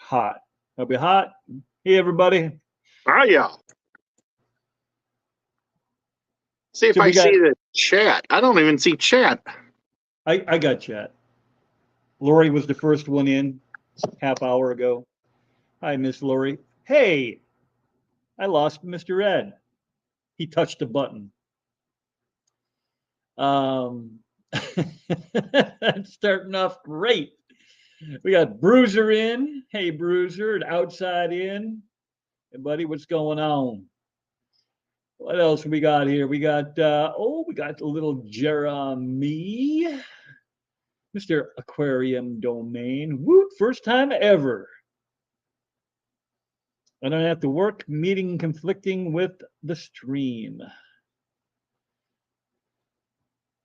hot. It'll be hot. Hey, everybody. Oh, yeah. See if So I we got, see the chat. I don't even see chat. I got chat. Lori was the first one in half hour ago. Hi, Miss Lori. Hey, I lost Mr. Ed. He touched a button. That's starting off great. We got Bruiser in. Hey, Bruiser, and outside in. Hey, buddy, what's going on? What else we got here? We got we got a little Jeremy, Mr. Aquarium Domain. Woot, first time ever. I don't have to work, meeting conflicting with the stream.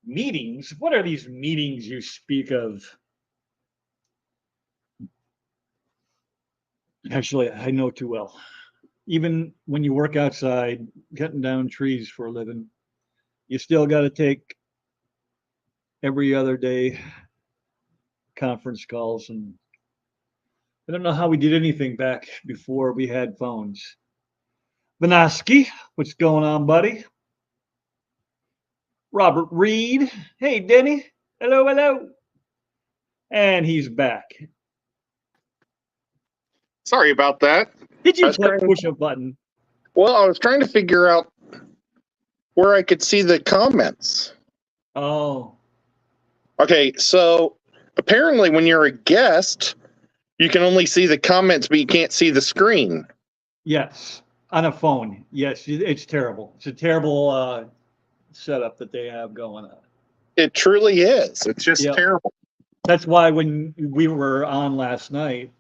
Meetings? What are these meetings you speak of? Actually, I know too well. Even when you work outside, cutting down trees for a living, you still got to take every other day conference calls. And I don't know how we did anything back before we had phones. Vanaski, what's going on, buddy? Robert Reed. Hey, Denny. Hello, hello. And he's back. Sorry about that. Did you push a button? Well, I was trying to figure out where I could see the comments. Oh. Okay, so apparently when you're a guest, you can only see the comments, but you can't see the screen. Yes, on a phone. Yes, it's terrible. It's a terrible setup that they have going on. It truly is. It's just terrible. That's why when we were on last night,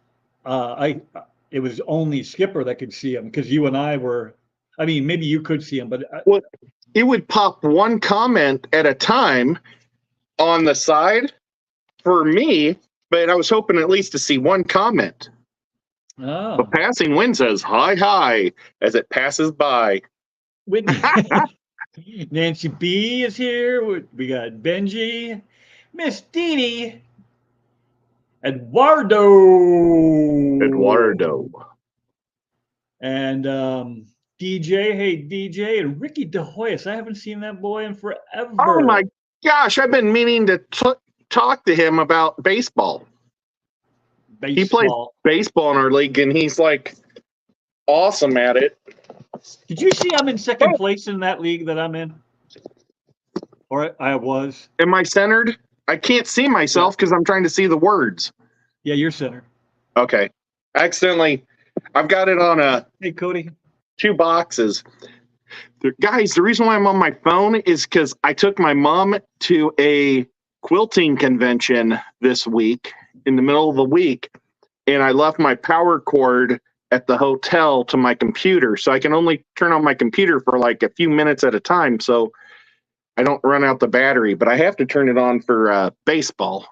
it was only Skipper that could see him because you and I were. I mean, maybe you could see him, but well, it would pop one comment at a time on the side for me, but I was hoping at least to see one comment. Oh. The passing wind says hi hi as it passes by. Nancy B is here. We got Benji, Miss Dee Eduardo, and DJ. Hey, DJ, and Ricky DeHoyas. I haven't seen that boy in forever. Oh my gosh, I've been meaning to talk to him about baseball. He plays baseball in our league, and he's like awesome at it. Did you see I'm in second place in that league that I'm in? Or I was. Am I centered? I can't see myself because I'm trying to see the words. Yeah, you're centered. Okay. Accidentally, I've got it on Hey, Cody. 2 boxes. Guys, the reason why I'm on my phone is because I took my mom to a quilting convention this week, in the middle of the week, and I left my power cord at the hotel to my computer, so I can only turn on my computer for like a few minutes at a time, so I don't run out the battery, but I have to turn it on for baseball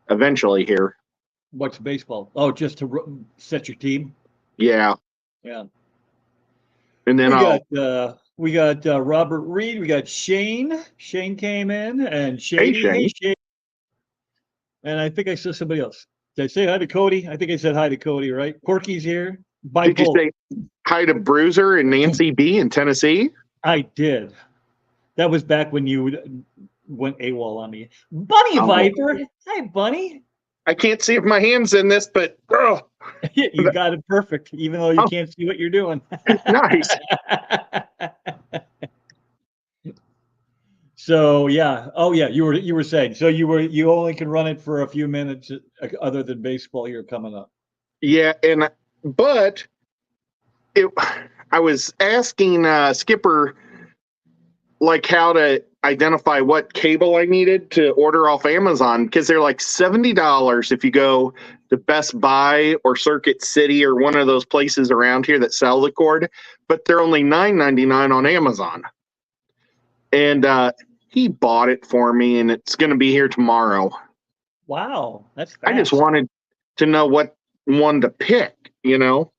eventually here. What's baseball? Oh, just to set your team? Yeah. Yeah. And then we got Robert Reed. We got Shane. Shane came in, and Shady. Hey, Shane. And I think I saw somebody else. Did I say hi to Cody? I think I said hi to Cody, right? Corky's here. Did you say hi to Bruiser and Nancy B in Tennessee? I did. That was back when you went AWOL on me. Bunny Viper. Hi, Bunny. I can't see if my hand's in this, but you got it perfect, even though you can't see what you're doing. Nice. So yeah, you were saying so you only can run it for a few minutes other than baseball. You're coming up. Yeah, but I was asking Skipper like how to identify what cable I needed to order off Amazon because they're like $70 if you go to Best Buy or Circuit City or one of those places around here that sell the cord, but they're only $9.99 on Amazon. And he bought it for me, and it's going to be here tomorrow. Wow, that's fast. I just wanted to know what one to pick, you know?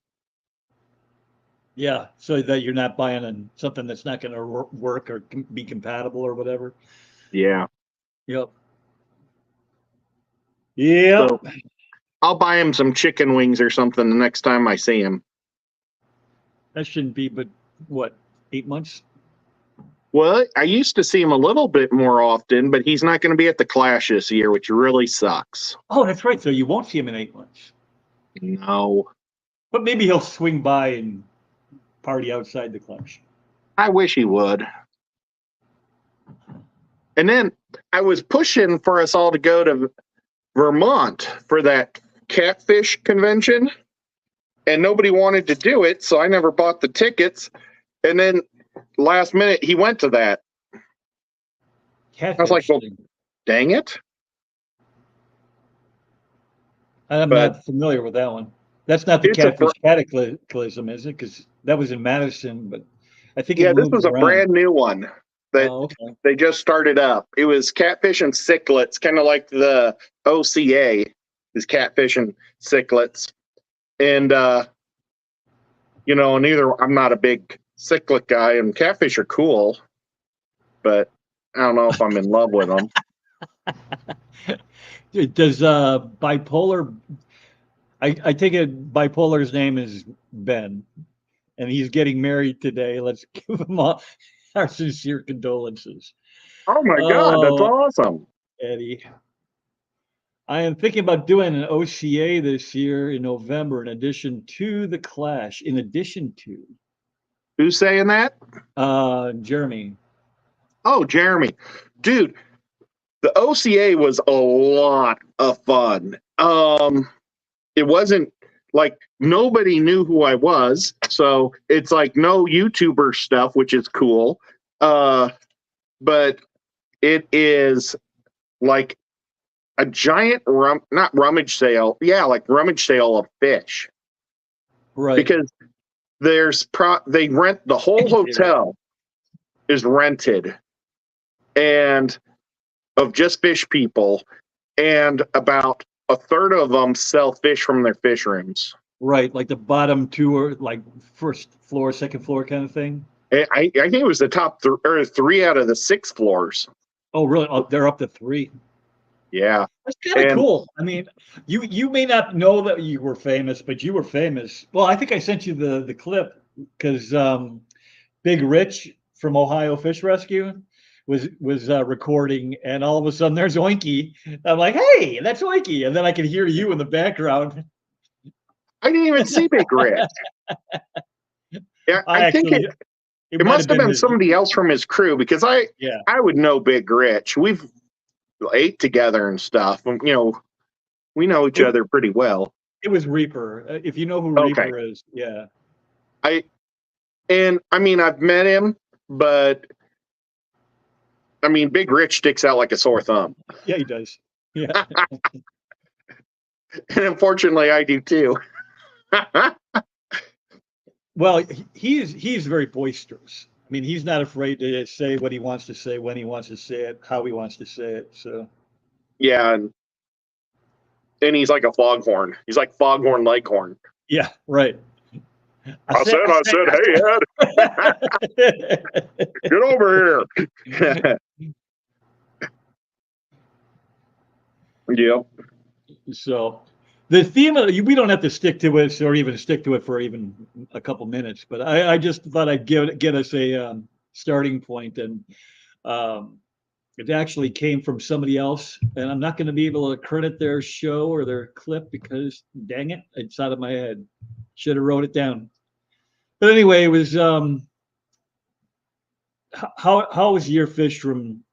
Yeah, so that you're not buying something that's not going to work or be compatible or whatever. Yeah. Yep. Yep. I'll buy him some chicken wings or something the next time I see him. That shouldn't be, but what, 8 months? Well, I used to see him a little bit more often, but he's not going to be at the Clash this year, which really sucks. Oh, that's right. So you won't see him in 8 months. No. But maybe he'll swing by and party outside the Clash. I wish he would. And then I was pushing for us all to go to Vermont for that catfish convention, and nobody wanted to do it, so I never bought the tickets. And then last minute, he went to that. Catfish I was like, well, thing. dang it. I'm but- not familiar with that one. That's not the It's a Catfish Cataclysm, is it? Because that was in Madison, but I think Yeah, it this moved was a around. brand new one that Oh, okay. they just started up. It was catfish and cichlids, kind of like the OCA is catfish and cichlids. And, I'm not a big cichlid guy, and catfish are cool, but I don't know if I'm in love with them. Does bipolar? I take it bipolar's name is Ben, and he's getting married today. Let's give him all our sincere condolences. Oh my God, that's Oh, awesome. Eddie. I am thinking about doing an OCA this year in November, in addition to the Clash. In addition to Who's saying that? Jeremy. Oh, Jeremy. Dude, the OCA was a lot of fun. It wasn't like nobody knew who I was, so it's like no YouTuber stuff, which is cool. But it is like a giant not rummage sale. Yeah, like rummage sale of fish. Right. Because they rent the whole hotel is rented and of just fish people, and about a third of them sell fish from their fish rooms. Right, like the bottom two or like first floor, second floor kind of thing. I think it was the top three out of the 6 floors. Oh, really? Oh, they're up to 3. Yeah, That's kind of cool. I mean, you may not know that you were famous, but you were famous. Well, I think I sent you the clip because Big Rich from Ohio Fish Rescue was recording, and all of a sudden there's Oinky. I'm like, hey, that's Oinky, and then I can hear you in the background. I didn't even see Big Rich. Yeah, I think it must have been somebody else from his crew, because I would know Big Rich. We've ate together and stuff. We know each other pretty well. It was Reaper. If you know who Reaper is, yeah. I've met him, but Big Rich sticks out like a sore thumb. Yeah, he does. Yeah. And unfortunately, I do too. Well, he's very boisterous. I mean, he's not afraid to say what he wants to say, when he wants to say it, how he wants to say it. So yeah, and he's like a foghorn. He's like Foghorn Leghorn. Yeah, right. I said, hey, Ed, get over here. Yep. So the theme of we don't have to stick to it, or even stick to it for even a couple minutes, but I just thought I'd get us a starting point, and it actually came from somebody else, and I'm not going to be able to credit their show or their clip because, dang it, it's out of my head. Should have wrote it down. But anyway, it was how is your fish room?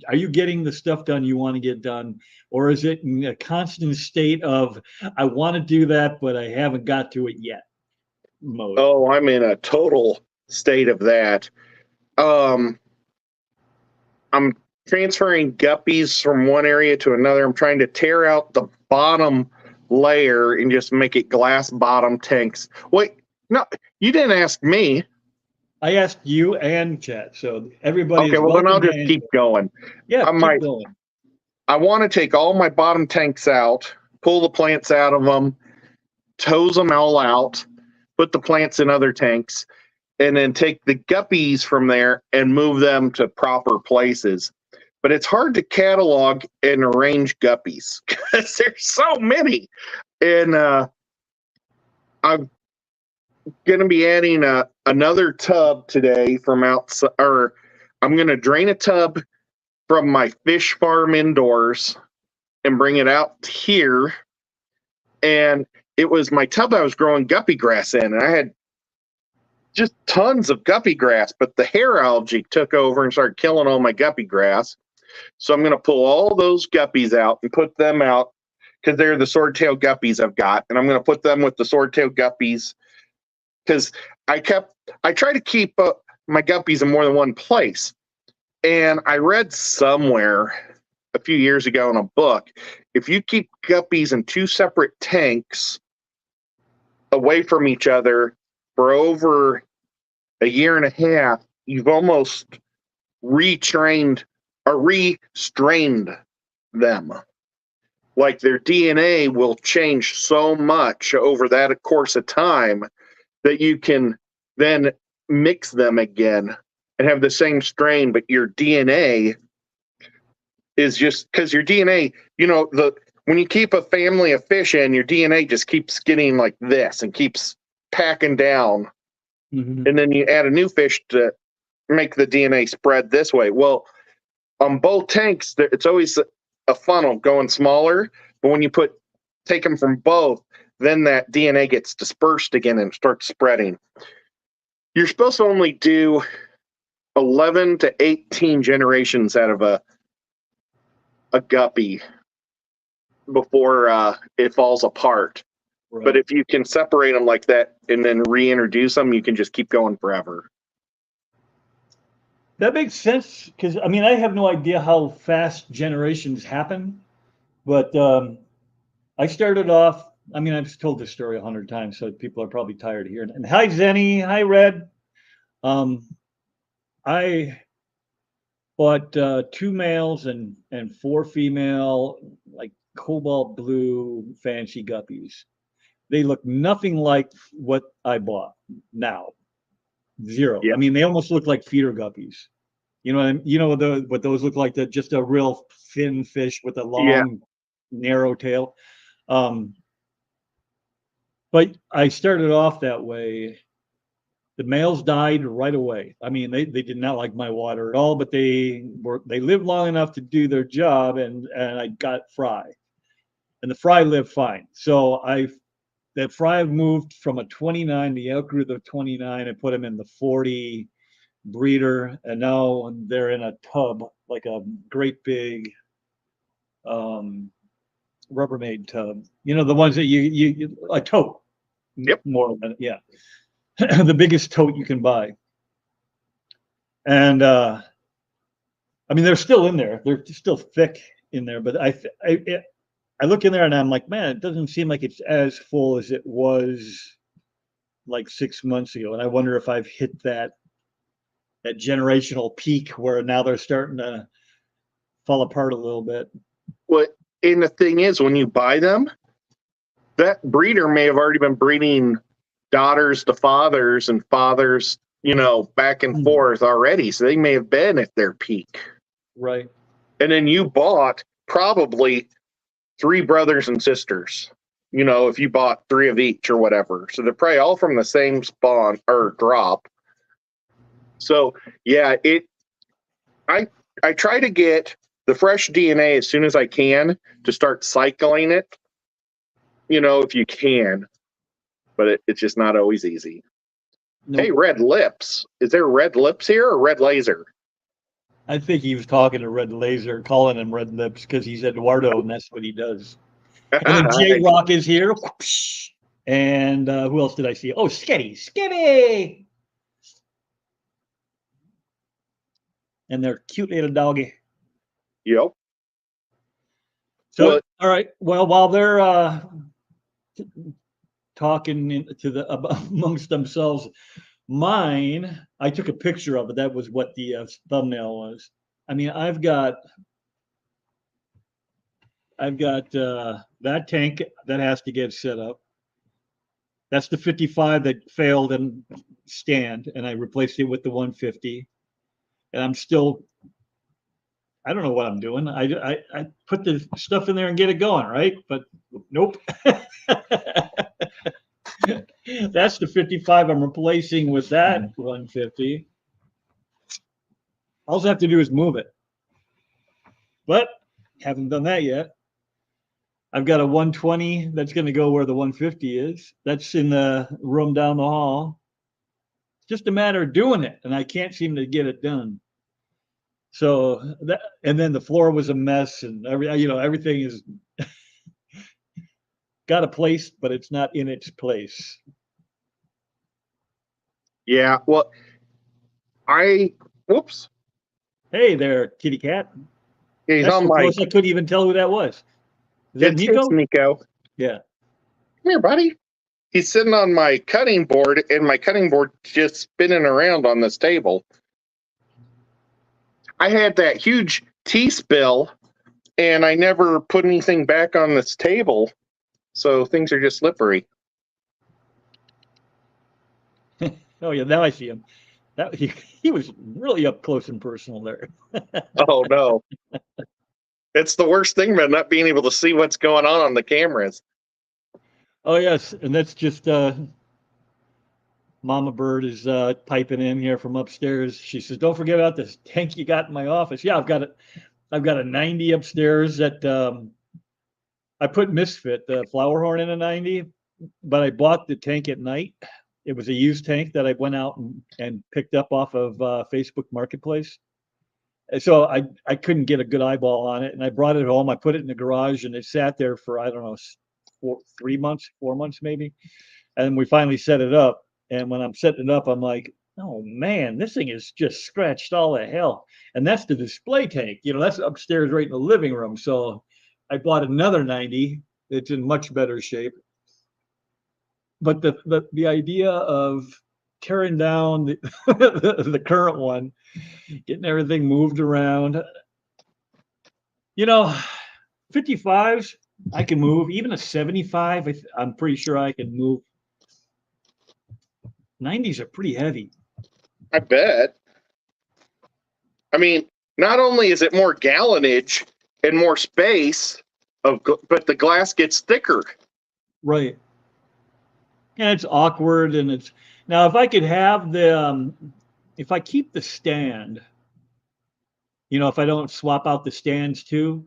Are you getting the stuff done you want to get done, or is it in a constant state of I want to do that but I haven't got to it yet mode? Oh, I'm in a total state of that. I'm transferring guppies from one area to another. I'm trying to tear out the bottom layer and just make it glass bottom tanks. Wait, no, you didn't ask me. I asked you and chat, so everybody. Okay, well then I'll just keep going. Yeah, keep going. I want to take all my bottom tanks out, pull the plants out of them, toes them all out, put the plants in other tanks, and then take the guppies from there and move them to proper places. but it's hard to catalog and arrange guppies because there's so many. And I'm going to be adding another tub today from outside, or I'm going to drain a tub from my fish farm indoors and bring it out here. And it was my tub I was growing guppy grass in, and I had just tons of guppy grass, but the hair algae took over and started killing all my guppy grass. So I'm going to pull all those guppies out and put them out because they're the swordtail guppies I've got. And I'm going to put them with the swordtail guppies because I try to keep my guppies in more than one place. And I read somewhere a few years ago in a book, if you keep guppies in two separate tanks away from each other for over a year and a half, you've almost restrained them. Like their DNA will change so much over that course of time that you can then mix them again and have the same strain, but your DNA is just because your DNA, when you keep a family of fish in, your DNA just keeps getting like this and keeps packing down. Mm-hmm. And then you add a new fish to make the DNA spread this way. Well, on both tanks, it's always a funnel going smaller, but when you take them from both, then that DNA gets dispersed again and starts spreading. You're supposed to only do 11 to 18 generations out of a guppy before it falls apart. Right. But if you can separate them like that and then reintroduce them, you can just keep going forever. That makes sense because, I mean, I have no idea how fast generations happen, but I started off, I mean, I've told this story 100 times, so people are probably tired of hearing it. And hi, Zenny. Hi, Red. I bought 2 males and 4 female, like cobalt blue fancy guppies. They look nothing like what I bought now. Zero. Yep. I mean, they almost look like feeder guppies. You know what those look like? That just a real thin fish with a long, narrow tail. But I started off that way. The males died right away. I mean, they did not like my water at all, but they lived long enough to do their job, and I got fry, and the fry lived fine. So that fry moved from a 29, the outgrew the 29, and put them in the 40 breeder, and now they're in a tub, like a great big Rubbermaid tub. You know, the ones that you a tote. Yep. More than, yeah. The biggest tote you can buy. And I mean, they're still in there. They're still thick in there, but I look in there and I'm like, man, it doesn't seem like it's as full as it was like 6 months ago. And I wonder if I've hit that generational peak where now they're starting to fall apart a little bit. Well, and the thing is, when you buy them, that breeder may have already been breeding daughters to fathers and fathers, back and forth already. So they may have been at their peak. Right. And then you bought probably 3 brothers and sisters, if you bought 3 of each or whatever. So they're probably all from the same spawn or drop. So yeah, I try to get the fresh DNA as soon as I can to start cycling it, if you can, but it's just not always easy. Nope. Hey, Red Lips. Is there Red Lips here or Red Laser? I think he was talking to Red Laser, calling him Red Lips because he's Eduardo and that's what he does. And then J Rock is here. And who else did I see? Oh, Skibby. And their cute little doggy. Yep. So, all right. Well, while they're talking amongst themselves, mine, I took a picture of it. That was what the thumbnail was. I mean, I've got that tank that has to get set up. That's the 55 that failed and stand, and I replaced it with the 150. And I don't know what I'm doing. I put the stuff in there and get it going, right? But nope. That's the 55 I'm replacing with that 150. All I have to do is move it. But haven't done that yet. I've got a 120 that's going to go where the 150 is. That's in the room down the hall. It's just a matter of doing it, and I can't seem to get it done. So that, and then the floor was a mess, and everything is got a place, but it's not in its place. Yeah. Well, whoops. Hey there, kitty cat. He's That's on so my. close I couldn't even tell who that was. Is that Nico? It's Nico. Yeah. Come here, buddy. He's sitting on my cutting board, and my cutting board just spinning around on this table. I had that huge tea spill, and I never put anything back on this table, so things are just slippery. Oh yeah, now I see him. That he was really up close and personal there. Oh no. It's the worst thing about not being able to see what's going on the cameras. Oh yes, and that's just Mama Bird is piping in here from upstairs. She says, "Don't forget about this tank you got in my office." Yeah, I've got it. I've got a 90 upstairs that I put Misfit, the flower horn, in a 90, but I bought the tank at night. It was a used tank that I went out and picked up off of Facebook Marketplace. And so I couldn't get a good eyeball on it, and I brought it home. I put it in the garage, and it sat there for I don't know 3 months, 4 months maybe, and we finally set it up. And when I'm setting it up, I'm like, oh man, this thing is just scratched all the hell. And that's the display tank. That's upstairs right in the living room. So I bought another 90. It's in much better shape. But the idea of tearing down the current one, getting everything moved around, 55s I can move. Even a 75, I'm pretty sure I can move. 90s are pretty heavy. I bet. I mean, not only is it more gallonage and more space, but the glass gets thicker. Right. And it's awkward, and it's now if I could have if I keep the stand, if I don't swap out the stands too,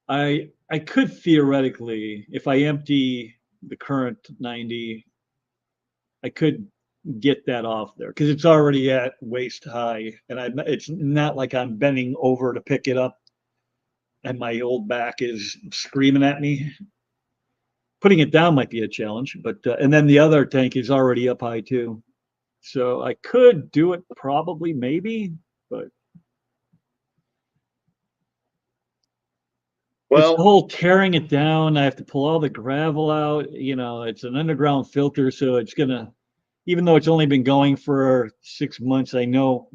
I could theoretically, if I empty the current 90, I could get that off there because it's already at waist high, and it's not like I'm bending over to pick it up, and my old back is screaming at me. Putting it down might be a challenge, but and then the other tank is already up high too, so I could do it probably, maybe, but it's the Well, whole tearing it down. I have to pull all the gravel out. It's an underground filter, so it's gonna, even though it's only been going for 6 months, I know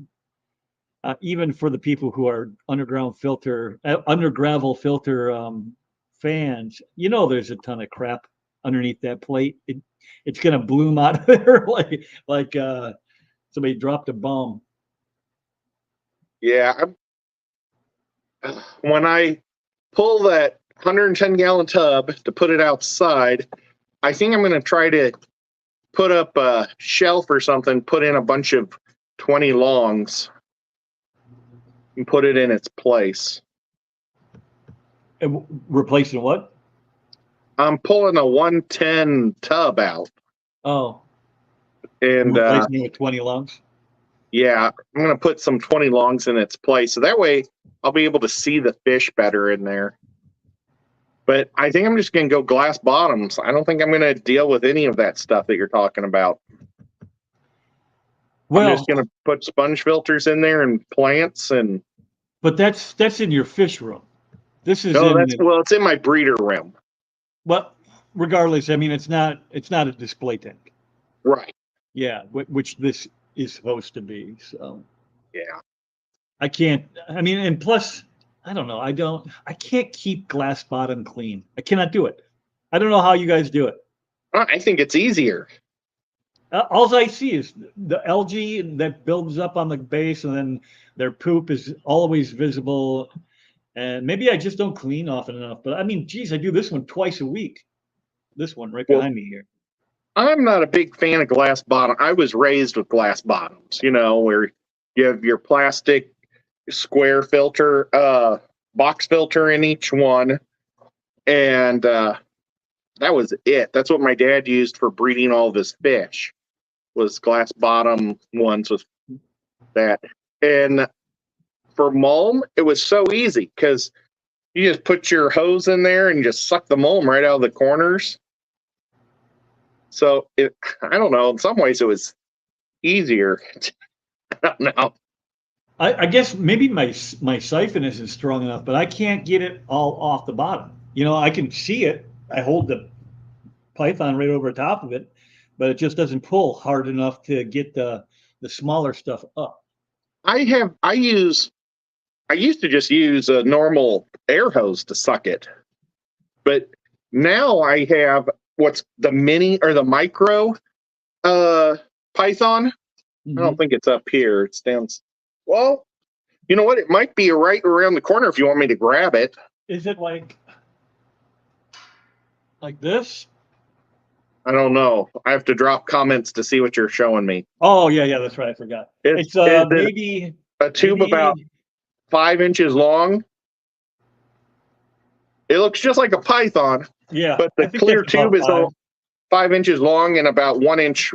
even for the people who are under gravel filter fans, there's a ton of crap underneath that plate. It's gonna bloom out of there like somebody dropped a bomb. yeah. When I pull that 110 gallon tub to put it outside, I think I'm going to try to put up a shelf or something, put in a bunch of 20 longs, and put it in its place. And replacing what? I'm pulling a 110 tub out. Oh, And replacing it with 20 lungs. yeah, I'm going to put some 20 longs in its place. So that way I'll be able to see the fish better in there. But I think I'm just going to go glass bottoms. I don't think I'm going to deal with any of that stuff that you're talking about. Well, I'm just going to put sponge filters in there and plants and. But that's in your fish room. This is it's in my breeder room. Well, regardless, I mean, it's not a display tank. Right. Yeah, which this is supposed to be. So yeah, I can't. I mean, and plus, I don't know. I can't keep glass bottom clean. I cannot do it. I don't know how you guys do it. I think it's easier. All I see is the algae that builds up on the base, and then their poop is always visible. And maybe I just don't clean often enough. But I mean, geez, I do this one twice a week. This one right Well, behind me here. I'm not a big fan of glass bottom. I was raised with glass bottoms, where you have your plastic square filter, box filter in each one. And that was it. That's what my dad used for breeding all of his fish, was glass bottom ones with that. And for mulm, it was so easy because you just put your hose in there and just suck the mulm right out of the corners. So I don't know. In some ways, it was easier. I don't know. I guess maybe my siphon isn't strong enough, but I can't get it all off the bottom. I can see it. I hold the python right over top of it, but it just doesn't pull hard enough to get the smaller stuff up. I used to just use a normal air hose to suck it, but now I have what's the mini or the micro python. I don't think it's up here. It stands. Well, you know what? It might be right around the corner if you want me to grab it. Is it like this? I don't know. I have to drop comments to see what you're showing me. Oh yeah, that's right. I forgot. It's maybe a tube about 5 inches long. It looks just like a python. Yeah, but the clear tube is 5 inches long and about 1 inch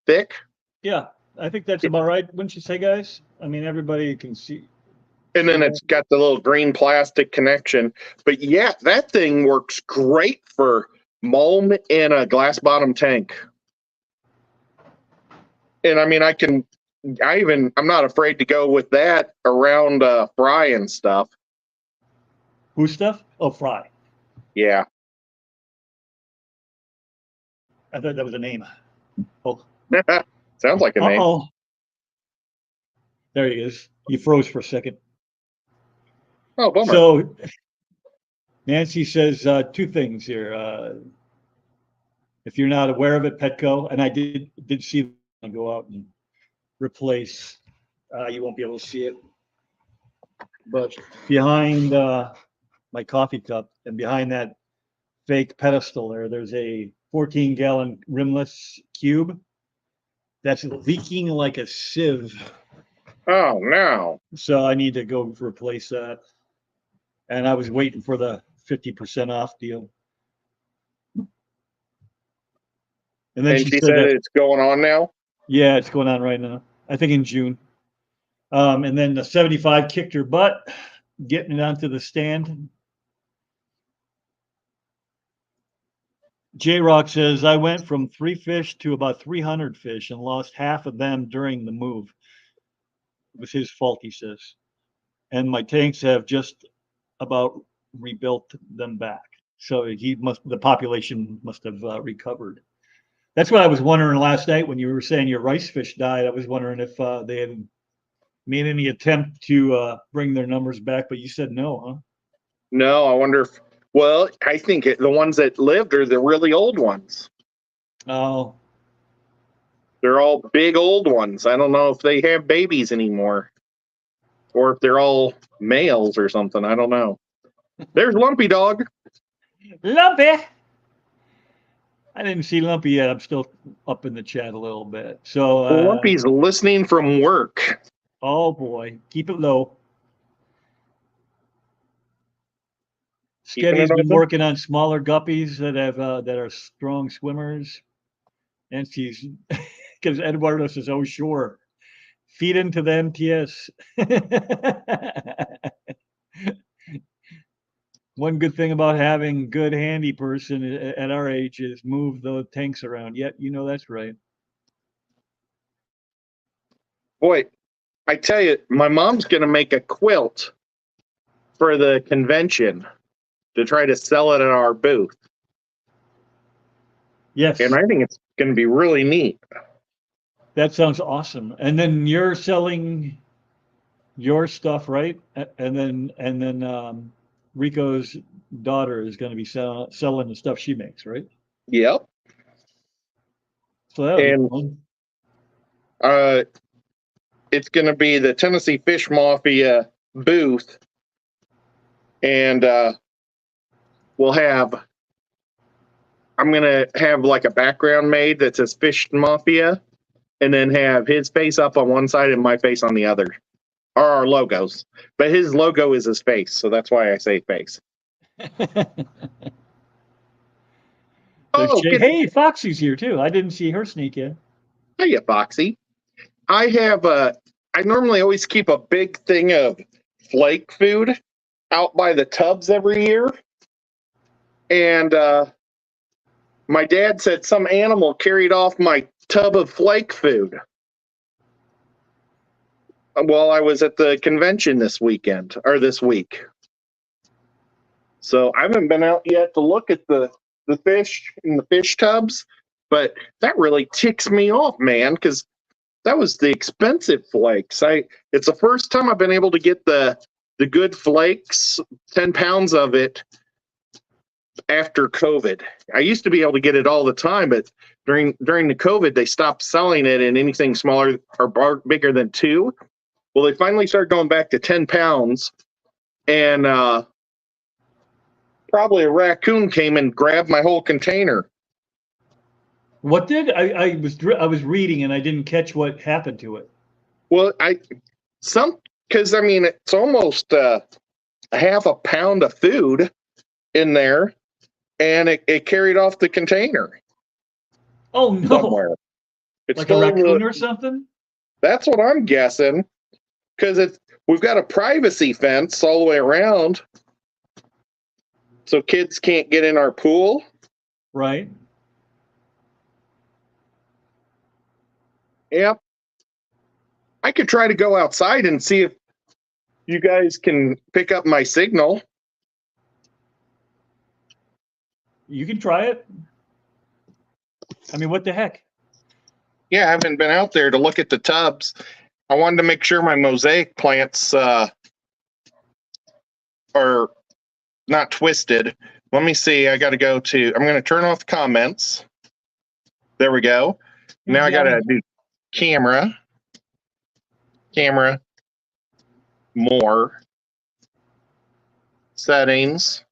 thick. Yeah, I think that's about right. Wouldn't you say, guys? I mean, everybody can see. And then it's got the little green plastic connection. But yeah, that thing works great for mulm in a glass bottom tank. And I mean, I'm not afraid to go with that around fry and stuff. Who stuff? Oh, fry. Yeah. I thought that was a name. Oh. Sounds like a name. Oh, there he is. You froze for a second. Oh, bummer. So Nancy says two things here. If you're not aware of it, Petco, and I did see them go out and replace. You won't be able to see it, but behind my coffee cup and behind that fake pedestal there's a 14-gallon rimless cube that's leaking like a sieve. Oh no! So I need to go replace that. And I was waiting for the 50% off deal. And then she said that, it's going on now? Yeah, it's going on right now. I think in June. And then the 75 kicked her butt, getting it onto the stand. J-Rock says, I went from 3 fish to about 300 fish and lost half of them during the move. It was his fault, he says. And my tanks have just about rebuilt them back. So the population must have recovered. That's what I was wondering last night when you were saying your rice fish died. I was wondering if they had made any attempt to bring their numbers back, but you said no, huh? No, I wonder if, well, I think the ones that lived are the really old ones. Oh. They're all big old ones. I don't know if they have babies anymore or if they're all males or something. I don't know. There's Lumpy Dog. Lumpy! I didn't see Lumpy yet. I'm still up in the chat a little bit. So Lumpy's listening from work. Oh boy, keep it low. Sketty's been working on smaller guppies that are strong swimmers, and she's because Eduardo says, "Oh sure, feed into the MTS." One good thing about having good handy person at our age is move the tanks around. Yet, that's right. Boy, I tell you, my mom's going to make a quilt for the convention to try to sell it at our booth. Yes. And I think it's going to be really neat. That sounds awesome. And then you're selling your stuff, right? And then Rico's daughter is going to be selling the stuff she makes, right? Yep. So that would be And fun. it's going to be the Tennessee Fish Mafia booth, and I'm going to have like a background made that says Fish Mafia, and then have his face up on one side and my face on the other, or our logos. But his logo is his face, so that's why I say face. Oh, Hey, Foxy's here too. I didn't see her sneak in. hiya, Foxy. I normally always keep a big thing of flake food out by the tubs every year. And my dad said some animal carried off my tub of flake food while I was at the convention this weekend, or this week. So I haven't been out yet to look at the fish in the fish tubs, but that really ticks me off, man, because that was the expensive flakes. It's the first time I've been able to get the good flakes, 10 pounds of it, after COVID. I used to be able to get it all the time, but during the COVID, they stopped selling it in anything smaller or bigger than 2. Well, they finally started going back to 10 pounds, and probably a raccoon came and grabbed my whole container. What did I was reading and I didn't catch what happened to it. Well, because I mean it's almost a half a pound of food in there, and it carried off the container. Oh no! Somewhere. It's like a raccoon or something? That's what I'm guessing, because we've got a privacy fence all the way around, so kids can't get in our pool. Right. Yep. I could try to go outside and see if you guys can pick up my signal. You can try it. I mean, what the heck? Yeah, I haven't been out there to look at the tubs. I wanted to make sure my mosaic plants are not twisted. Let me see. I'm going to turn off comments. There we go. Now I got to do camera, more, settings,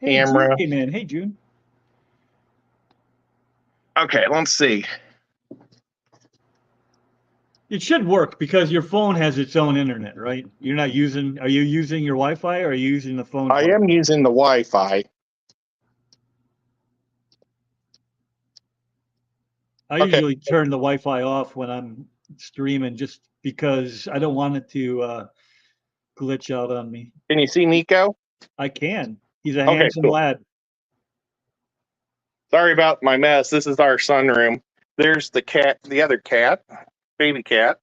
camera. Hey, man. Hey, June. Okay, let's see. It should work because your phone has its own internet, right? Are you using your Wi-Fi or are you using the phone? I am using the Wi-Fi. I usually turn the Wi-Fi off when I'm streaming just because I don't want it to glitch out on me. Can you see Nico? I can. He's a handsome lad. Sorry about my mess. This is our sunroom. There's the cat, the other cat, baby cat.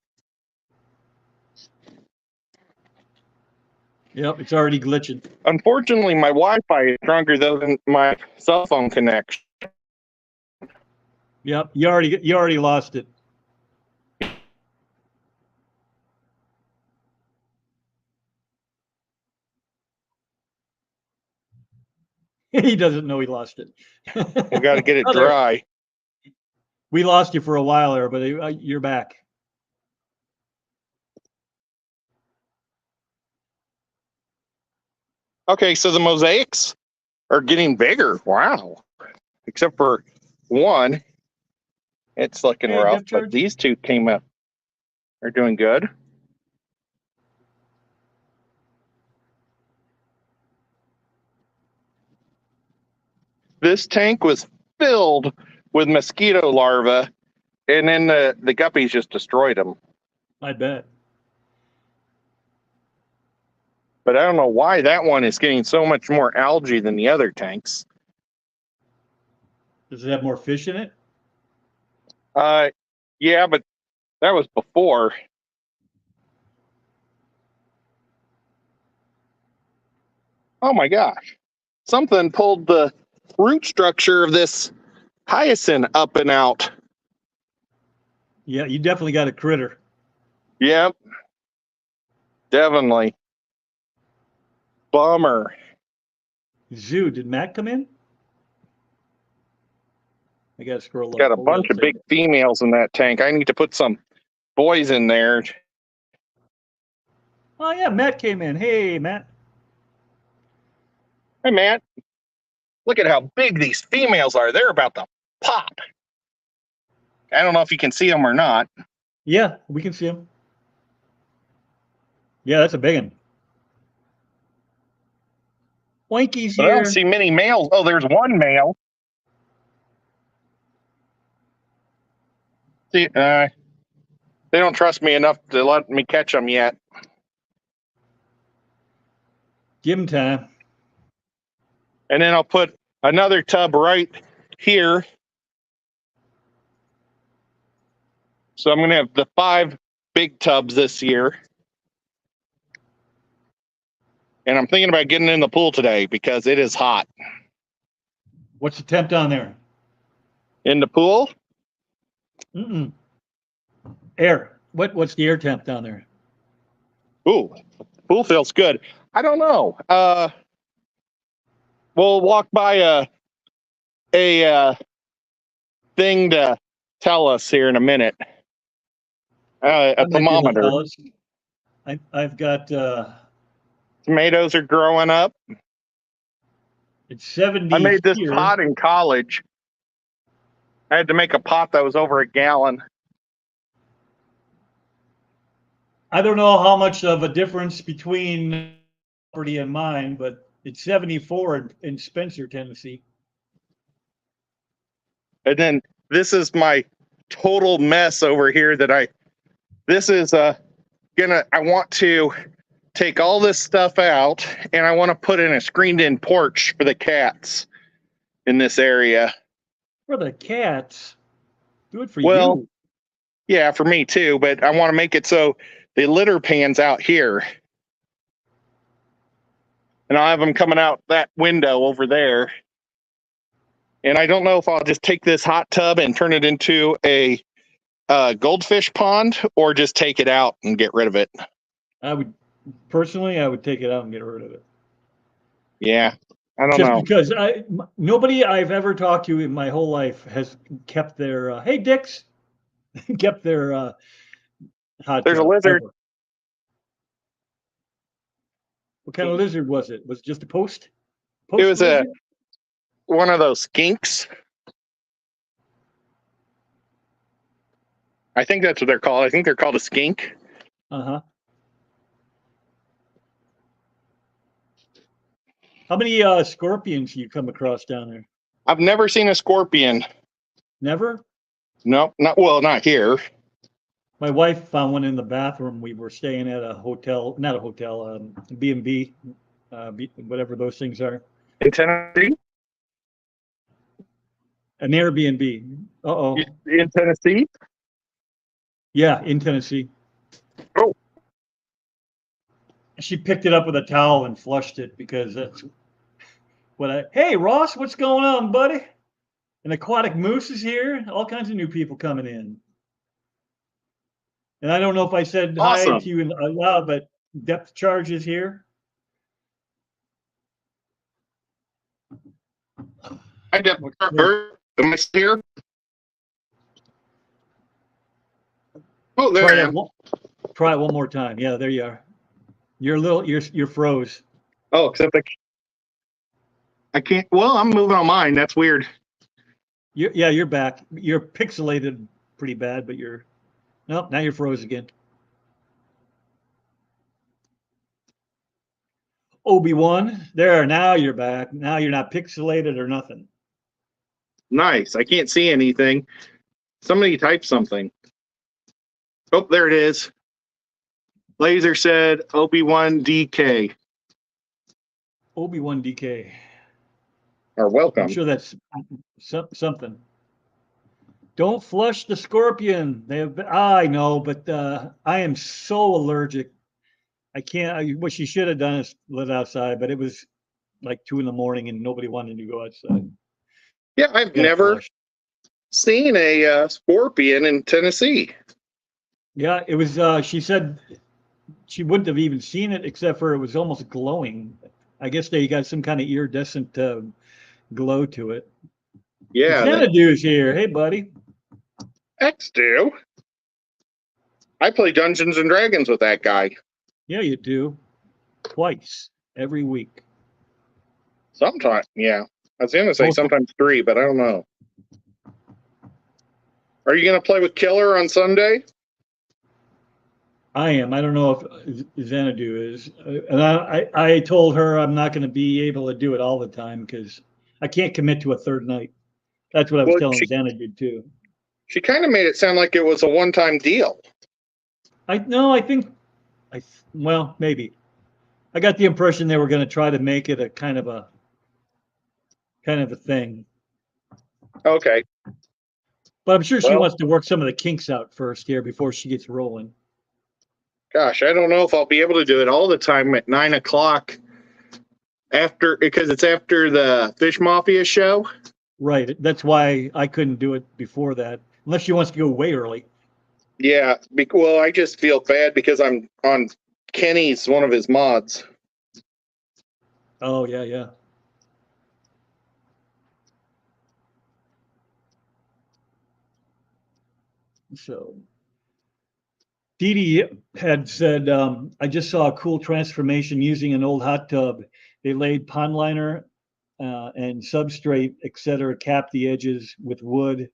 Yep, it's already glitching. Unfortunately, my Wi-Fi is stronger than my cell phone connection. Yep, you already lost it. He doesn't know he lost it. We got to get it dry. We lost you for a while there, but you're back. Okay, so the mosaics are getting bigger. Wow. Except for one. It's looking rough, but these two came up. They're doing good. This tank was filled with mosquito larvae, and then the guppies just destroyed them. I bet. But I don't know why that one is getting so much more algae than the other tanks. Does it have more fish in it? Yeah, but that was before. Oh my gosh. Something pulled the root structure of this hyacinth up and out. Yeah, you definitely got a critter. Yep. Definitely. Bummer. Zoo, did Matt come in? I got to scroll up. Got a Hold bunch on of big second. females in that tank. I need to put some boys in there. Oh yeah, Matt came in. Hey, Matt. Hey, Matt, look at how big these females are. They're about to pop. I don't know if you can see them or not. Yeah, we can see him. Yeah, that's a big one. Oinky's But I don't here. see many males. Oh, there's one male. See, they don't trust me enough to let me catch them yet. Give him time. And then I'll put another tub right here. So I'm going to have the 5 big tubs this year. And I'm thinking about getting in the pool today because it is hot. What's the temp down there? In the pool? Air. What's the air temp down there? Ooh, pool feels good. I don't know. We'll walk by a thing to tell us here in a minute. A That might be able to thermometer. tell us. I've got Tomatoes are growing up. it's 70 I made this here. pot in college. I had to make a pot that was over a gallon. I don't know how much of a difference between property and mine, but it's 74 in Spencer, Tennessee. And then this is my total mess over here this is I want to take all this stuff out and I want to put in a screened in porch for the cats in this area. For the cats, do it for Well, you. yeah, for me too, but I want to make it so the litter pan's out here. And I'll have them coming out that window over there. And I don't know if I'll just take this hot tub and turn it into a goldfish pond or just take it out and get rid of it. I would take it out and get rid of it. Yeah, I don't Just know. because nobody I've ever talked to in my whole life has kept their hey Dix kept their hot There's a tub, lizard. ever. What kind of lizard was it? Was it just a post? It was lizard? one of those skinks. I think that's what they're called. I think they're called a skink. Uh-huh. How many scorpions you come across down there? I've never seen a scorpion. Never? Nope, not here. My wife found one in the bathroom. We were staying at a hotel, not a hotel, B&B, whatever those things are. In Tennessee? An Airbnb. Uh-oh. In Tennessee? Yeah, in Tennessee. Oh. She picked it up with a towel and flushed it because that's hey, Ross, what's going on, buddy? An aquatic moose is here. All kinds of new people coming in. And I don't know if I said Awesome. hi to you loud, but Depth Charge is here. Hi, Depth Charge. Am I here? Oh, there I am. Try it one more time. Yeah, there you are. You're froze. Oh, except I can't. Well, I'm moving on mine. That's weird. You're back. You're pixelated pretty bad, but nope, now you're froze again. Obi-Wan, there, now you're back. Now you're not pixelated or nothing. Nice. I can't see anything. Somebody type something. Oh, there it is. Laser said Obi-Wan DK. Obi-Wan DK. Or welcome. I'm sure that's something. Don't flush the scorpion. I know, but I am so allergic. I can't. What she should have done is let outside, but it was like 2 a.m. and nobody wanted to go outside. Yeah, I've never seen a scorpion in Tennessee. Yeah, it was. She said she wouldn't have even seen it except for it was almost glowing. I guess they got some kind of iridescent glow to it. Yeah, that Xanadu's here. Hey, buddy. X do. I play Dungeons and Dragons with that guy. Yeah, you do. Twice every week. Sometimes, yeah. I was gonna say Most of- sometimes 3, but I don't know. Are you gonna play with Killer on Sunday? I am. I don't know if Xanadu is. And I told her I'm not going to be able to do it all the time because I can't commit to a third night. That's what I was Well, telling Xanadu too. she kind of made it sound like it was a one-time deal. I think well, maybe. I got the impression they were going to try to make it a kind of a thing. Okay. But I'm sure she Well, wants to work some of the kinks out first here before she gets rolling. gosh, I don't know if I'll be able to do it all the time at 9 o'clock because it's after the Fish Mafia show. Right. That's why I couldn't do it before that, unless she wants to go way early. Yeah. Well, I just feel bad because I'm on Kenny's one of his mods. Oh yeah, yeah. So Dee Dee had said, I just saw a cool transformation using an old hot tub. They laid pond liner and substrate, etc., capped the edges with wood.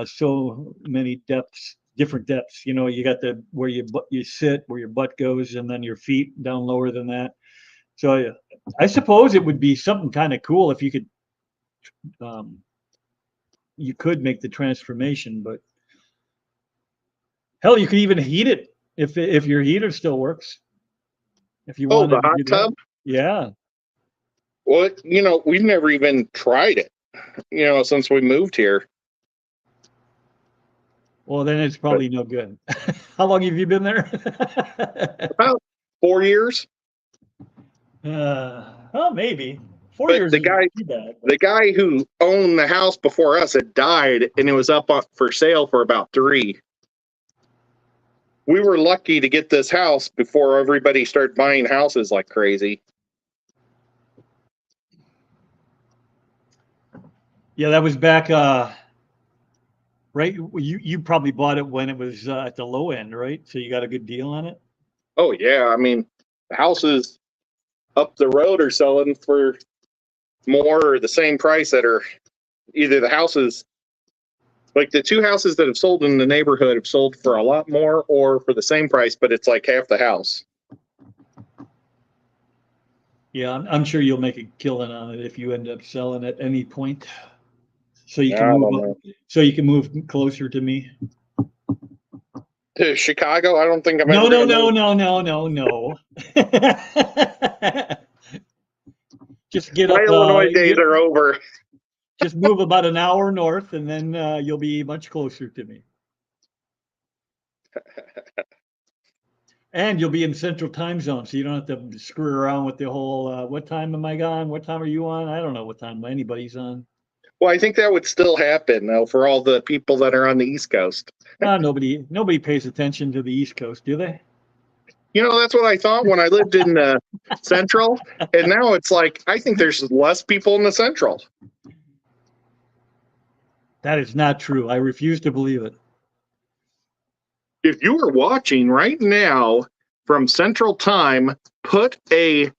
So many depths, different depths. You know, you got the where you sit, where your butt goes, and then your feet down lower than that. So I suppose it would be something kind of cool if um, you could make the transformation, but hell, you could even heat it if your heater still works. If you Oh, wanted the to hot do that, tub? yeah. Well, we've never even tried it, since we moved here. Well, then it's But probably no good. How long have you been there? about 4 years. Well, maybe 4 But years the isn't guy, too bad. the guy who owned the house before us had died, and it was up for sale for about 3. We were lucky to get this house before everybody started buying houses like crazy. Yeah, that was back. Right, you probably bought it when it was at the low end, right? So you got a good deal on it. Oh yeah, I mean, the houses up the road are selling for more or the same price that are either the houses like the 2 houses that have sold in the neighborhood have sold for a lot more or for the same price, but it's like half the house. Yeah, I'm sure you'll make a killing on it if you end up selling at any point. So you I can move don't up, know. so you can move closer to me. To Chicago, I don't think I'm No, ever no, going to no, move. no, no, no, no. Just get My up. Illinois days are over. Just move about an hour north, and then you'll be much closer to me. And you'll be in Central Time Zone, so you don't have to screw around with the whole. What time am I gone? What time are you on? I don't know what time anybody's on. Well, I think that would still happen though for all the people that are on the East Coast. Nobody pays attention to the East Coast, do they? That's what I thought when I lived in Central, and now it's like I think there's less people in the Central. That is not true. I refuse to believe it. If you are watching right now from Central Time, put a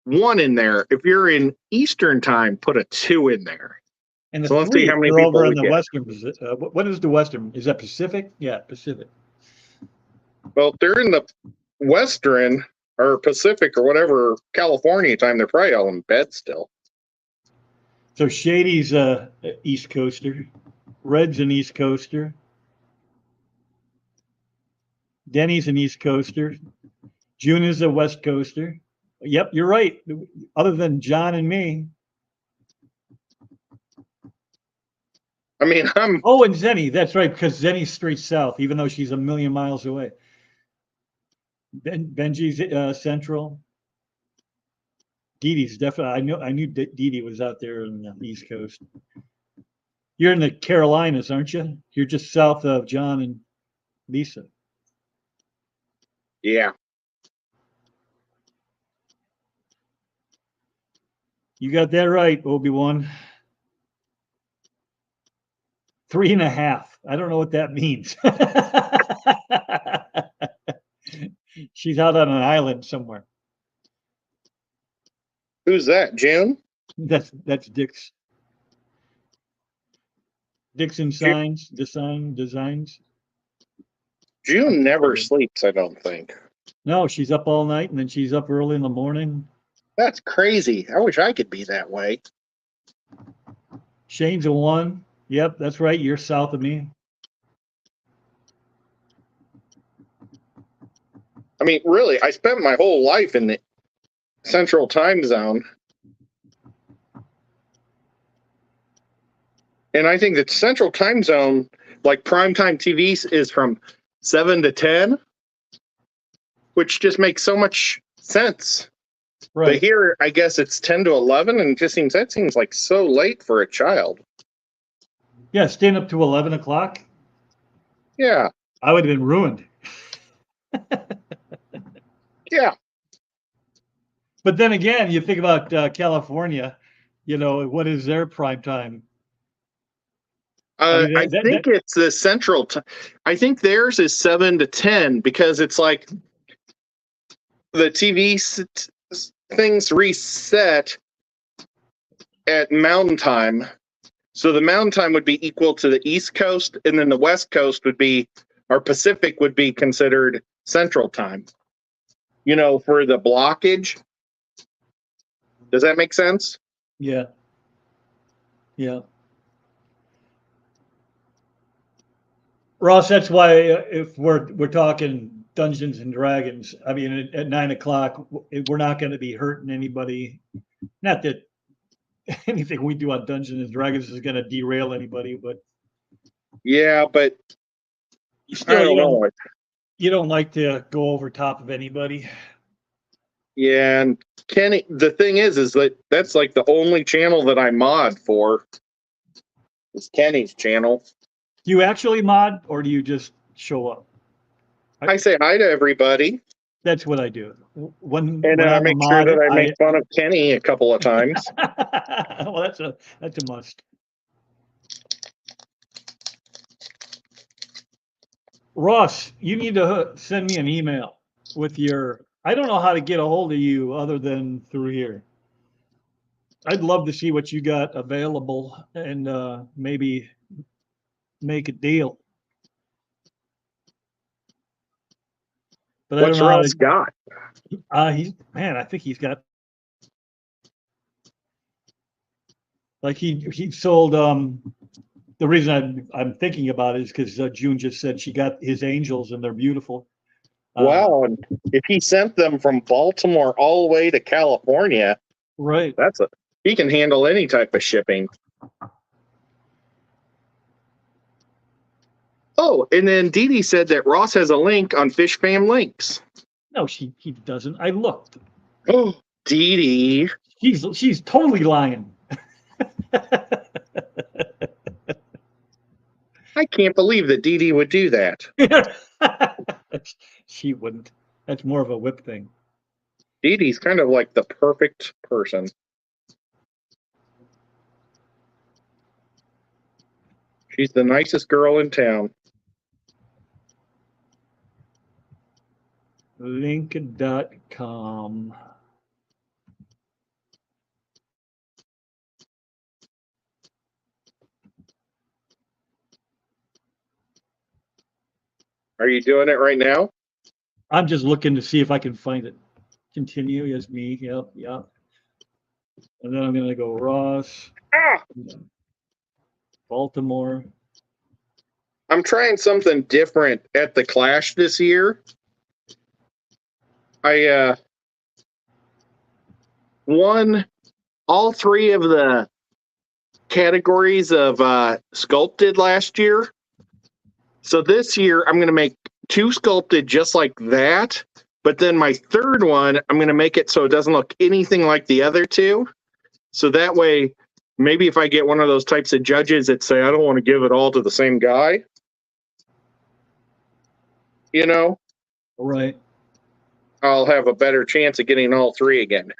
1 in there. If you're in Eastern Time, put a 2 in there. And the So let's see three, how many you're over people on we the get. Western. What is the Western? Is that Pacific? Yeah, Pacific. Well, if they're in the Western or Pacific or whatever California time, they're probably all in bed still. So Shady's a East Coaster. Red's an East Coaster. Denny's an East Coaster. June is a West Coaster. Yep, you're right. Other than John and me. I mean, I'm Oh, and Zenny. That's right, because Zenny's straight south, even though she's a million miles away. Benji's central. Dee Dee's definitely. I knew Dee Dee was out there in the East Coast. You're in the Carolinas, aren't you? You're just south of John and Lisa. yeah. You got that right, Obi-Wan. 3.5. I don't know what that means. She's out on an island somewhere. Who's that, June? That's Dick's. Dixon Signs, Designs. June never sleeps, I don't think. No, she's up all night and then she's up early in the morning. That's crazy. I wish I could be that way. Shane's a 1. Yep, that's right. You're south of me. I mean, really, I spent my whole life in the Central Time Zone. And I think that Central Time Zone, like primetime TV, is from 7 to 10, which just makes so much sense. Right. But here, I guess it's 10 to 11, and that seems like so late for a child. Yeah, staying up to 11 o'clock. Yeah. I would have been ruined. Yeah. But then again, you think about California, what is their prime time? I think it's the Central Time. I think theirs is 7 to 10 because it's like the TV things reset at Mountain Time. So the Mountain Time would be equal to the East Coast, and then the West Coast would be, or Pacific would be considered Central Time. For the blockage. Does that make sense? Yeah. Yeah. Ross, that's why if we're talking Dungeons and Dragons, I mean, at 9 o'clock, we're not going to be hurting anybody. Not that anything we do on Dungeons and Dragons is going to derail anybody, but yeah, but I don't know. You don't like to go over top of anybody. Yeah, and Kenny, the thing is that that's like the only channel that I mod for. Is Kenny's channel. Do you actually mod, or do you just show up? I say hi to everybody. That's what I do. When I make sure that I make fun of Kenny a couple of times. Well, that's a must. Ross, you need to send me an email with your. I don't know how to get a hold of you other than through here. I'd love to see what you got available and maybe make a deal. But what's Ross got? I think he's got. Like he sold. The reason I'm thinking about it is because June just said she got his angels and they're beautiful. Wow! And if he sent them from Baltimore all the way to California, right? He can handle any type of shipping. Oh, and then Dee Dee said that Ross has a link on Fish Fam Links. No, he doesn't. I looked. Oh, Dee Dee. She's totally lying. I can't believe that Dee Dee would do that. She wouldn't. That's more of a whip thing. Dee Dee's kind of like the perfect person. She's the nicest girl in town. Link.com. Are you doing it right now? I'm just looking to see if I can find it. Continue as me. Yep. And then I'm going to go Ross. Baltimore. I'm trying something different at the Clash this year. I won all 3 of the categories of sculpted last year. So this year I'm going to make 2 sculpted just like that. But then my 3rd one, I'm going to make it so it doesn't look anything like the other 2. So that way, maybe if I get one of those types of judges that say, I don't want to give it all to the same guy, Right. I'll have a better chance of getting all 3 again.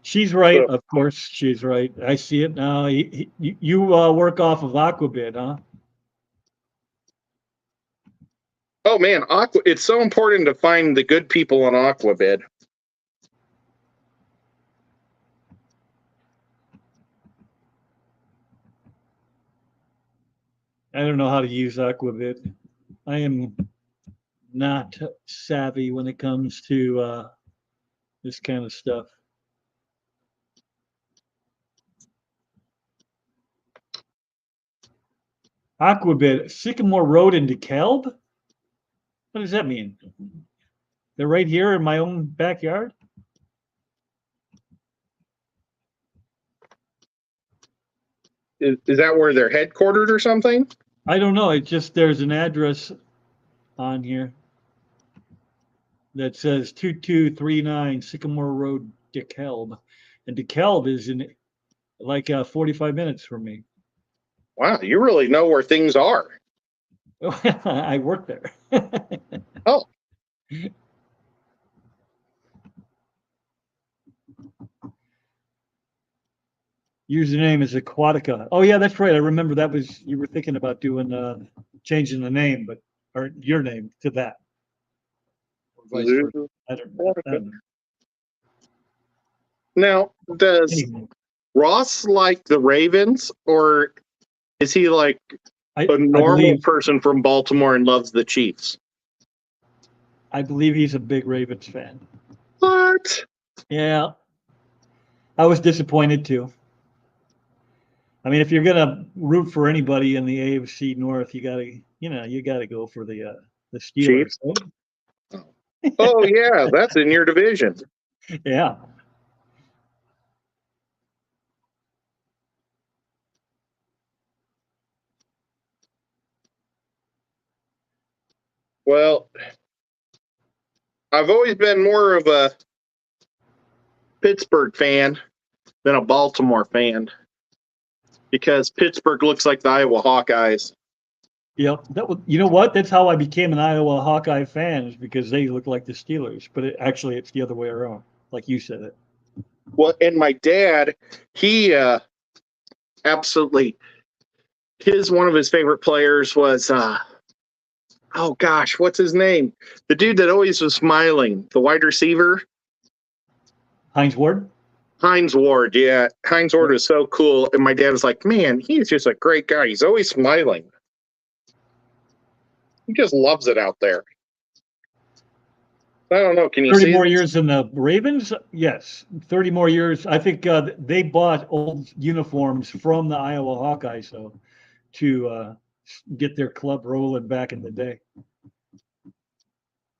She's right, So, of course. She's right. I see it now. You work off of Aquabid, huh? oh man, it's so important to find the good people on Aquabid. I don't know how to use Aquabid. I am not savvy when it comes to this kind of stuff. Aquabid, Sycamore Road in DeKalb? What does that mean? They're right here in my own backyard? Is that where they're headquartered or something? I don't know. It just there's an address on here that says 2239 Sycamore Road, DeKalb. And DeKalb is in like 45 minutes from me. Wow, you really know where things are. I work there. Oh, Username is Aquatica. Oh yeah, that's right. I remember that was you were thinking about doing changing the name, but or your name to that. Or vice versa. I don't know. now does Anyway, Ross like the Ravens, or is he like I, a I normal believe person from Baltimore and loves the Chiefs? I believe he's a big Ravens fan. What? Yeah, I was disappointed too. I mean, if you're gonna root for anybody in the AFC North, you gotta go for the Steelers. Chiefs? Oh yeah, that's in your division. Yeah. Well, I've always been more of a Pittsburgh fan than a Baltimore fan because Pittsburgh looks like the Iowa Hawkeyes. Yep. That was, you know what? That's how I became an Iowa Hawkeye fan, is because they look like the Steelers. But actually, it's the other way around, like you said it. Well, and my dad, he absolutely one of his favorite players was oh gosh, what's his name? The dude that always was smiling, the wide receiver. Heinz Ward. Heinz Ward, yeah. Heinz Ward was so cool. And my dad was like, man, he's just a great guy. He's always smiling. He just loves it out there. I don't know. Can you 30 see more this? years in the Ravens? Yes. 30 more years. I think they bought old uniforms from the Iowa Hawkeyes so to get their club rolling back in the day.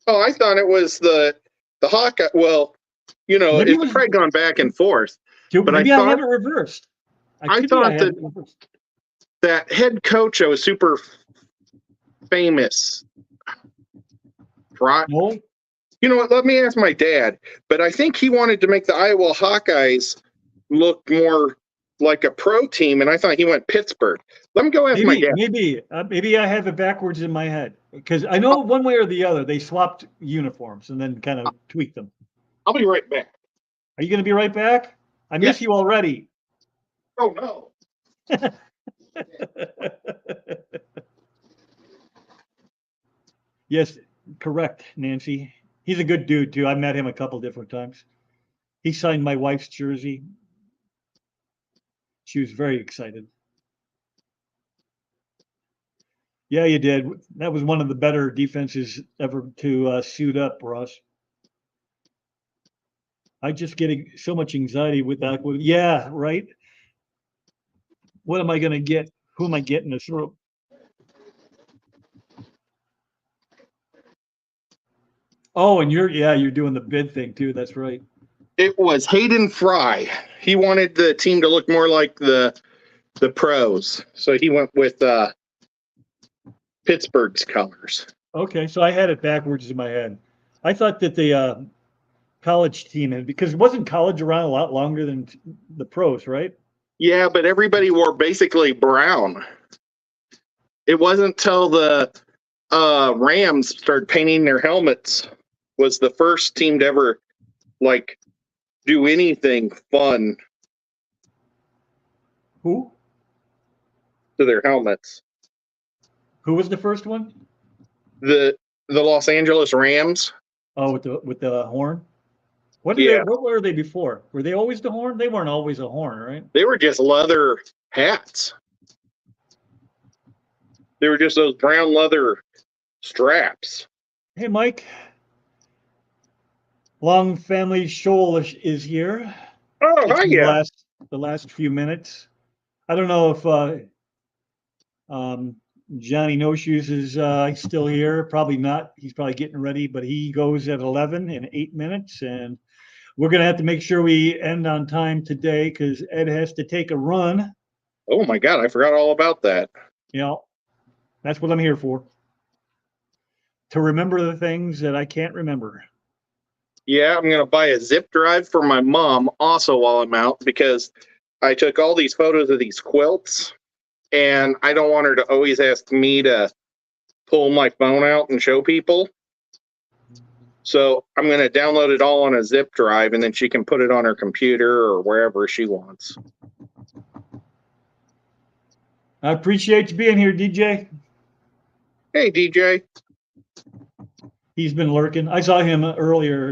Oh, I thought it was the Hawkeye. Well, you know, Maybe it it's was. probably gone back and forth. But Maybe I have it reversed. I Could be I thought have it reversed. that head coach that was super famous, right? No, You know what? Let me ask my dad. But I think he wanted to make the Iowa Hawkeyes look more like a pro team, and I thought he went Pittsburgh. Let me go ask my dad. maybe I have it backwards in my head because I know one way or the other they swapped uniforms and then kind of tweaked them. I'll be right back. Are you going to be right back? I miss you already. Oh no. Yes, correct, Nancy. He's a good dude too. I met him a couple different times. He signed my wife's jersey. She was very excited. Yeah, you did. That was one of the better defenses ever to suit up, Ross. I just getting so much anxiety with that. Yeah, right. What am I going to get? Who am I getting this room? Oh, and you're doing the bid thing too. That's right. It was Hayden Fry. He wanted the team to look more like the pros, so he went with Pittsburgh's colors. Okay, so I had it backwards in my head. I thought that the college team had, because wasn't college around a lot longer than the pros, right? Yeah, but everybody wore basically brown. It wasn't till the Rams started painting their helmets was the first team to ever like do anything fun Who? to their helmets. Who was the first one? The Los Angeles Rams. Oh, with the horn. What Yeah. What were they before? Were they always the horn? They weren't always a horn, right? They were just leather hats. They were just those brown leather straps. Hey, Mike. Long Family Shoal is here. Oh, hi, yeah. The last few minutes. I don't know if Johnny No Shoes is still here. Probably not. He's probably getting ready, but he goes at 11 in 8 minutes, and we're gonna have to make sure we end on time today because Ed has to take a run. Oh my God, I forgot all about that. You know, that's what I'm here for. To remember the things that I can't remember. Yeah, I'm gonna buy a zip drive for my mom also while I'm out because I took all these photos of these quilts, and I don't want her to always ask me to pull my phone out and show people. So I'm going to download it all on a zip drive, and then she can put it on her computer or wherever she wants. I appreciate you being here, DJ. Hey, DJ. He's been lurking. I saw him earlier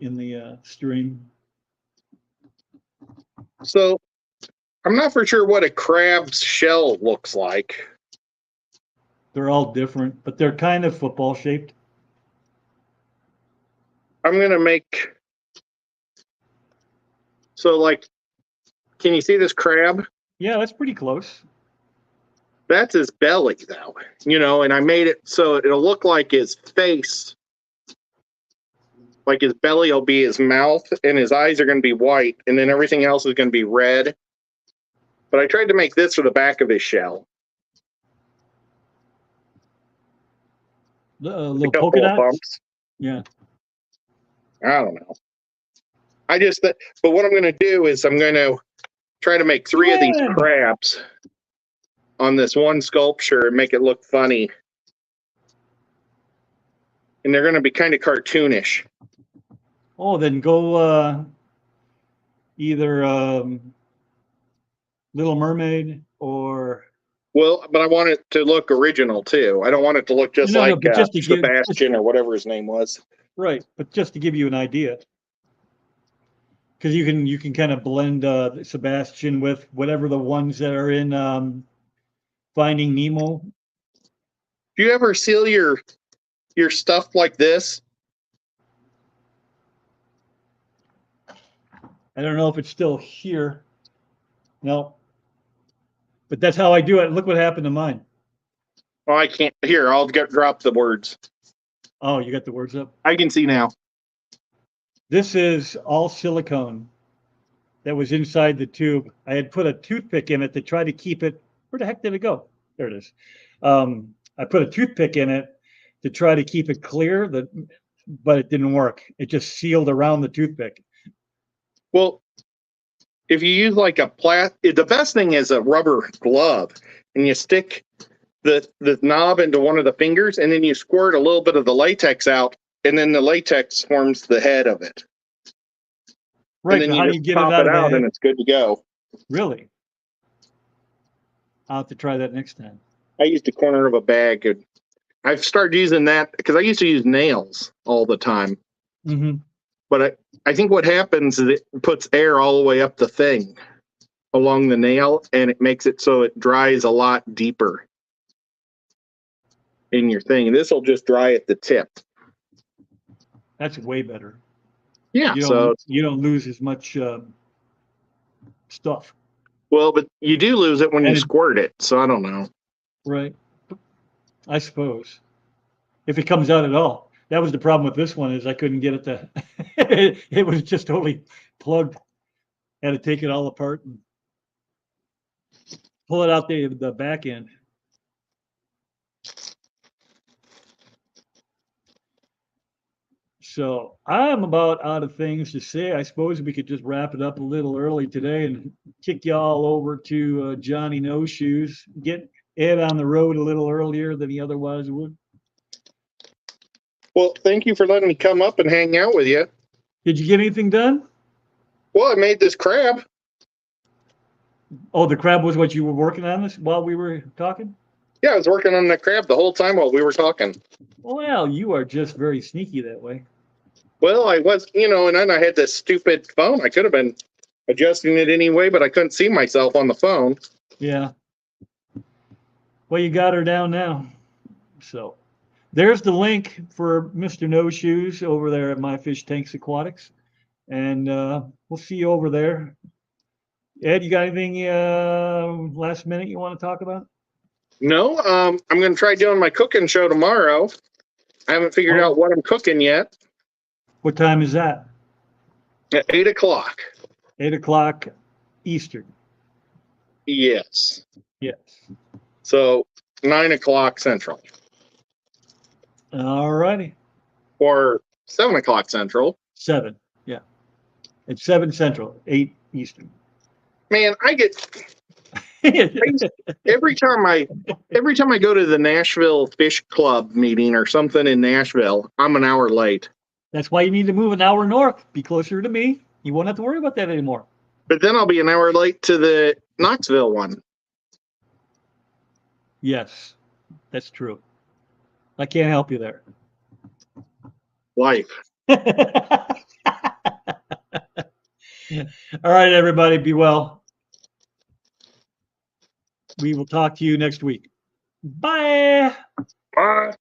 in the stream. So I'm not for sure what a crab's shell looks like. They're all different, but they're kind of football shaped. I'm going to make... So, like, can you see this crab? Yeah, that's pretty close. That's his belly, though. You know, and I made it so it'll look like his face. Like his belly will be his mouth, and his eyes are going to be white, and then everything else is going to be red. But I tried to make this for the back of his shell. Little polka dots. Bumps. Yeah. I don't know. But what I'm going to do is I'm going to try to make 3 of these crabs on this one sculpture and make it look funny. And they're going to be kind of cartoonish. Oh, then go either Little Mermaid or... Well, but I want it to look original, too. I don't want it to look just like Sebastian or whatever his name was. Right, but just to give you an idea. Because you can kind of blend Sebastian with whatever the ones that are in Finding Nemo. Do you ever seal your stuff like this? I don't know if it's still here. No. But that's how I do it. Look what happened to mine. Oh, I can't. Here, I'll drop the words. Oh, you got the words up? I can see now. This is all silicone that was inside the tube. I had put a toothpick in it to try to keep it. Where the heck did it go? There it is. I put a toothpick in it to try to keep it clear, but it didn't work. It just sealed around the toothpick. Well, if you use like the best thing is a rubber glove, and you stick the knob into one of the fingers, and then you squirt a little bit of the latex out, and then the latex forms the head of it. Right. And then you just pop it out, and it's good to go. Really? I'll have to try that next time. I used a corner of a bag. And I've started using that because I used to use nails all the time. Mm-hmm. But I think what happens is it puts air all the way up the thing along the nail, and it makes it so it dries a lot deeper in your thing. And this will just dry at the tip. That's way better. Yeah, you don't lose as much stuff. Well, but you do lose it when you squirt it, so I don't know. Right. I suppose. If it comes out at all. That was the problem with this one, is I couldn't get it to it was just totally plugged. Had to take it all apart and pull it out the back end. So I'm about out of things to say. I suppose we could just wrap it up a little early today and kick y'all over to Johnny No Shoes. Get Ed on the road a little earlier than he otherwise would. Well, thank you for letting me come up and hang out with you. Did you get anything done? Well, I made this crab. Oh, the crab was what you were working on this while we were talking? Yeah, I was working on the crab the whole time while we were talking. Well, you are just very sneaky that way. Well, I was, and then I had this stupid phone. I could have been adjusting it anyway, but I couldn't see myself on the phone. Yeah. Well, you got her down now. So there's the link for Mr. No Shoes over there at My Fish Tanks Aquatics. And we'll see you over there. Ed, you got anything last minute you want to talk about? No, I'm going to try doing my cooking show tomorrow. I haven't figured out what I'm cooking yet. What time is that? At 8 o'clock. 8 o'clock Eastern. Yes. Yes. So 9 o'clock Central. All righty. Or 7 o'clock Central. 7. Yeah. It's 7 Central, 8 Eastern. Man, I get every time I go to the Nashville Fish Club meeting or something in Nashville, I'm an hour late. That's why you need to move an hour north. Be closer to me. You won't have to worry about that anymore. But then I'll be an hour late to the Knoxville one. Yes, that's true. I can't help you there. Life. All right, everybody, be well. We will talk to you next week. Bye. Bye.